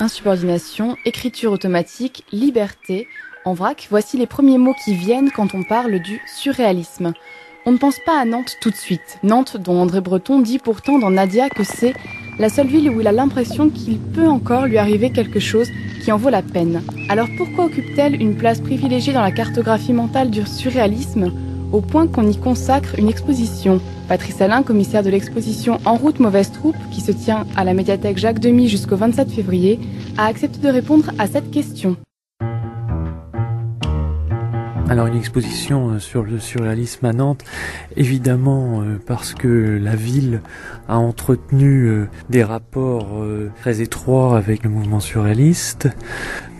Insubordination, écriture automatique, liberté. En vrac, voici les premiers mots qui viennent quand on parle du surréalisme. On ne pense pas à Nantes tout de suite. Nantes, dont André Breton dit pourtant dans Nadia que c'est la seule ville où il a l'impression qu'il peut encore lui arriver quelque chose qui en vaut la peine. Alors pourquoi occupe-t-elle une place privilégiée dans la cartographie mentale du surréalisme, au point qu'on y consacre une exposition? Patrice Alain, commissaire de l'exposition En route mauvaise troupe, qui se tient à la médiathèque Jacques Demy jusqu'au 27 février, a accepté de répondre à cette question. Alors une exposition sur le surréalisme à Nantes, évidemment parce que la ville a entretenu des rapports très étroits avec le mouvement surréaliste.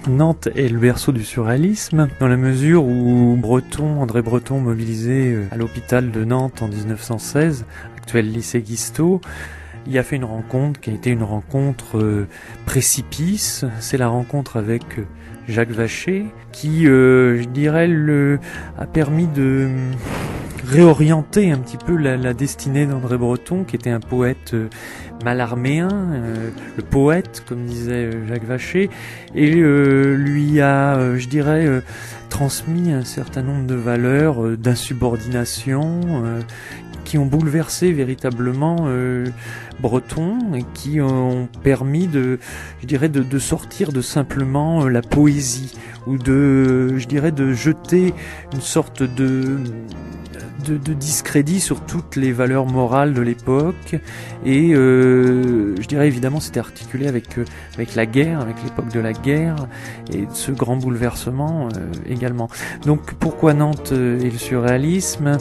Nantes est le berceau du surréalisme, dans la mesure où André Breton, mobilisé à l'hôpital de Nantes en 1916, actuel lycée Guisteau, il a fait une rencontre qui a été une rencontre précipice. C'est la rencontre avec Jacques Vacher qui, je dirais, a permis de réorienter un petit peu la destinée d'André Breton, qui était un poète malarméen, le poète, comme disait Jacques Vacher, et lui a, je dirais, transmis un certain nombre de valeurs d'insubordination qui ont bouleversé véritablement Breton et qui ont permis de sortir de simplement la poésie ou de jeter une sorte de discrédit sur toutes les valeurs morales de l'époque et je dirais évidemment c'était articulé avec la guerre, avec l'époque de la guerre et ce grand bouleversement également. Donc pourquoi Nantes et le surréalisme?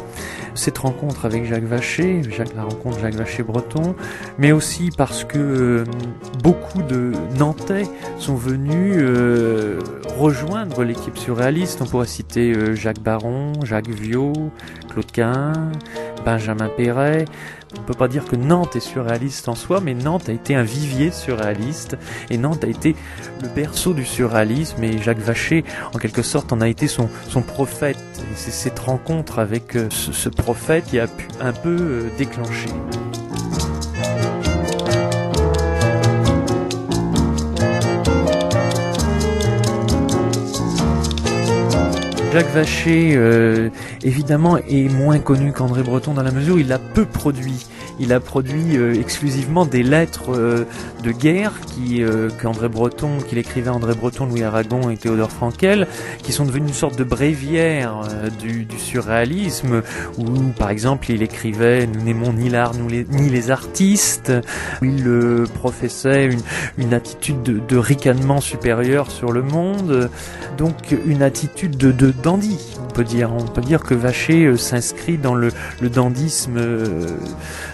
Cette rencontre avec Jacques Vacher, la rencontre Jacques Vacher-Breton, mais aussi parce que beaucoup de Nantais sont venus rejoindre l'équipe surréaliste. On pourrait citer Jacques Baron, Jacques Viau, Claude Cahun, Benjamin Péret. On ne peut pas dire que Nantes est surréaliste en soi, mais Nantes a été un vivier surréaliste et Nantes a été le berceau du surréalisme et Jacques Vacher, en quelque sorte, en a été son prophète. Et c'est cette rencontre avec ce prophète qui a pu un peu déclencher. Jacques Vacher, évidemment, est moins connu qu'André Breton dans la mesure où il a peu produit. Il a produit exclusivement des lettres de guerre qu'il écrivait André Breton, Louis Aragon et Théodore Frankel, qui sont devenues une sorte de bréviaire du surréalisme, où par exemple il écrivait « Nous n'aimons ni l'art ni les artistes », où il professait une attitude de ricanement supérieur sur le monde, donc une attitude de dandy. On peut dire que Vacher s'inscrit dans le dandysme,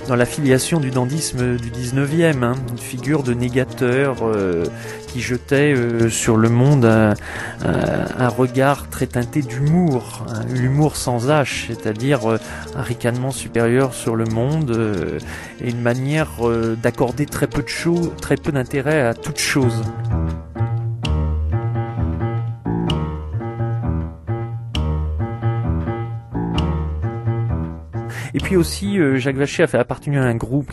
dans l'affiliation du dandysme du 19e, une figure de négateur qui jetait sur le monde un regard très teinté d'humour, l'humour sans H, c'est-à-dire un ricanement supérieur sur le monde et une manière d'accorder très peu d'intérêt à toute chose. Et puis aussi, Jacques Vacher a appartenu à un groupe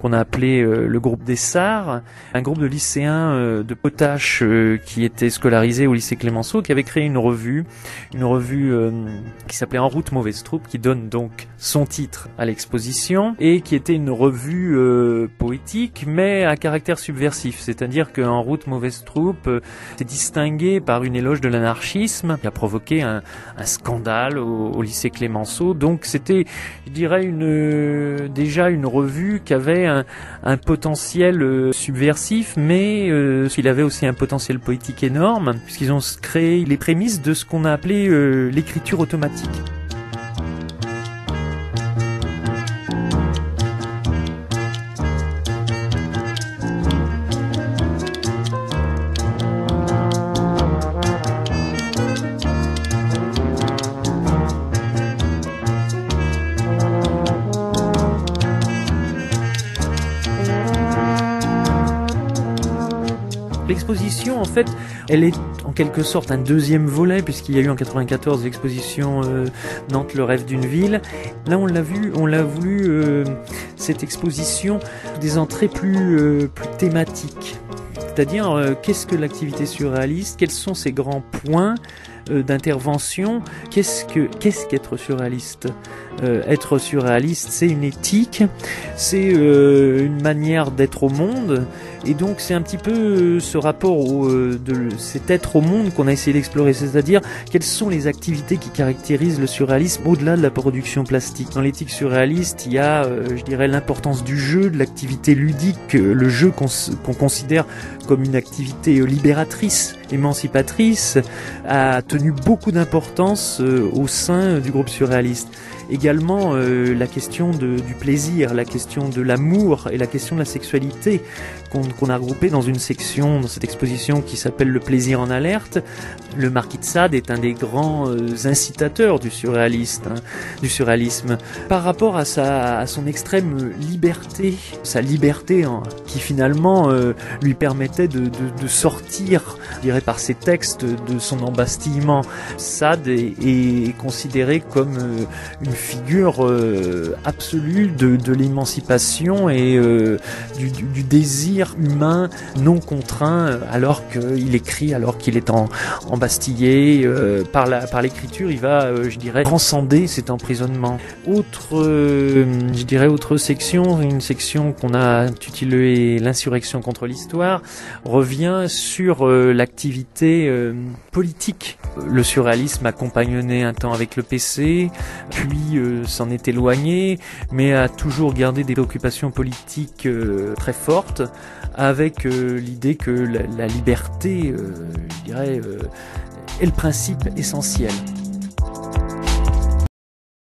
qu'on a appelé le groupe des Sards, un groupe de lycéens de Potache qui étaient scolarisés au lycée Clémenceau, qui avait créé une revue qui s'appelait En route mauvaise troupe, qui donne donc son titre à l'exposition, et qui était une revue poétique, mais à caractère subversif. C'est-à-dire qu'En route mauvaise troupe s'est distingué par une éloge de l'anarchisme, qui a provoqué un scandale au lycée Clémenceau. Donc c'était, je dirais, déjà une revue qui avait un potentiel subversif, mais il avait aussi un potentiel poétique énorme, puisqu'ils ont créé les prémices de ce qu'on a appelé l'écriture automatique. L'exposition, en fait, elle est en quelque sorte un deuxième volet, puisqu'il y a eu en 94 l'exposition Nantes, le rêve d'une ville. Là, on l'a voulu, cette exposition, des entrées plus thématiques. C'est-à-dire, qu'est-ce que l'activité surréaliste? Quels sont ses grands points d'intervention? Qu'est-ce qu'être surréaliste? Être surréaliste, c'est une éthique, c'est une manière d'être au monde, et donc c'est un petit peu ce rapport de cet être au monde qu'on a essayé d'explorer, c'est-à-dire quelles sont les activités qui caractérisent le surréalisme au-delà de la production plastique. Dans l'éthique surréaliste, il y a, je dirais, l'importance du jeu, de l'activité ludique, le jeu qu'on considère comme une activité libératrice, émancipatrice, a tenu beaucoup d'importance au sein du groupe surréaliste. Également la question du plaisir, la question de l'amour et la question de la sexualité qu'on a regroupé dans une section, dans cette exposition qui s'appelle Le plaisir en alerte. Le Marquis de Sade est un des grands incitateurs du surréalisme. Par rapport à son extrême liberté, sa liberté qui finalement lui permettait de sortir, je dirais, par ses textes de son embastillement. Sade est considéré comme une figure absolue de l'émancipation et du désir humain non contraint, alors qu'il écrit, alors qu'il est embastillé. Par l'écriture, il va, je dirais, transcender cet emprisonnement. Autre section, une section qu'on a intitulée L'insurrection contre l'histoire, revient sur l'activité politique. Le surréalisme a compagnonné un temps avec le PC, puis s'en est éloigné, mais a toujours gardé des préoccupations politiques très fortes, avec l'idée que la liberté, je dirais, est le principe essentiel.